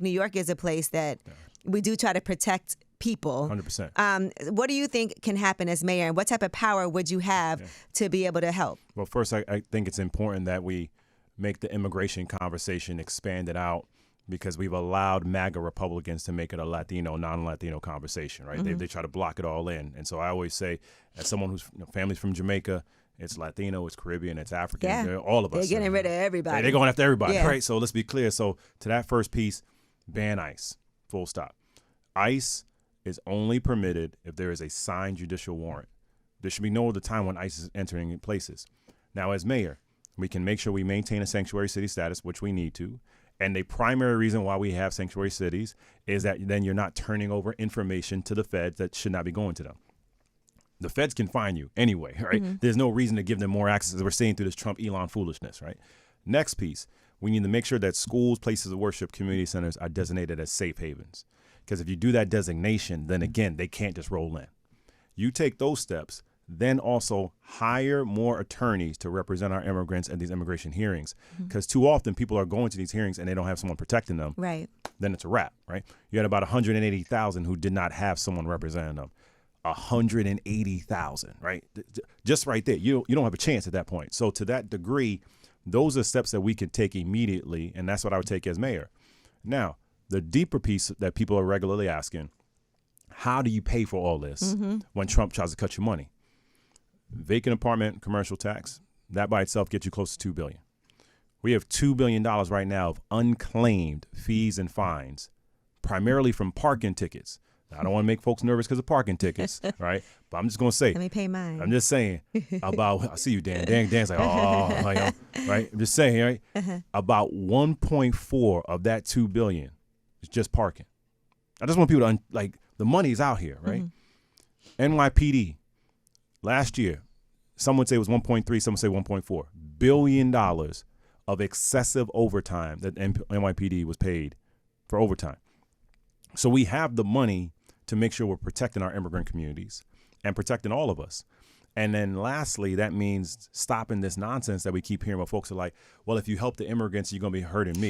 New York is a place that we do try to protect people. 100%. What do you think can happen as mayor, and what type of power would you have to be able to help? Well, first, I think it's important that we make the immigration conversation expanded out, because we've allowed MAGA Republicans to make it a Latino, non-Latino conversation, right? They try to block it all in. And so I always say, as someone whose family's from Jamaica, it's Latino, it's Caribbean, it's African, all of us. They're getting rid of everybody. They're going after everybody, right? So let's be clear. So to that first piece, ban ICE, full stop. ICE is only permitted if there is a signed judicial warrant. There should be no other time when ICE is entering in places. Now, as mayor, we can make sure we maintain a sanctuary city status, which we need to. And the primary reason why we have sanctuary cities is that then you're not turning over information to the feds that should not be going to them. The feds can fine you anyway, right? There's no reason to give them more access, as we're seeing through this Trump-Elon foolishness, right? Next piece, we need to make sure that schools, places of worship, community centers are designated as safe havens. Because if you do that designation, then again, they can't just roll in. You take those steps, then also hire more attorneys to represent our immigrants at these immigration hearings. Because too often people are going to these hearings and they don't have someone protecting them. Right. Then it's a wrap, right? You had about 180,000 who did not have someone representing them. 180,000, right? Just right there. You don't have a chance at that point. So to that degree, those are steps that we can take immediately, and that's what I would take as mayor. Now, the deeper piece that people are regularly asking, how do you pay for all this when Trump tries to cut your money? Vacant apartment commercial tax, that by itself gets you close to $2 billion. We have $2 billion right now of unclaimed fees and fines, primarily from parking tickets. Now, I don't want to make folks nervous because of parking tickets, right? But I'm just going to say. Let me pay mine. I'm just saying about, I see you, Dan. Dan's like, right? I'm just saying, right? About 1.4 of that $2 billion is just parking. I just want people to, the money's out here, right? NYPD. Last year, some would say it was 1.3, some would say 1.4 billion dollars of excessive overtime that NYPD was paid for overtime. So we have the money to make sure we're protecting our immigrant communities and protecting all of us. And then lastly, that means stopping this nonsense that we keep hearing where folks are like, well, if you help the immigrants, you're going to be hurting me.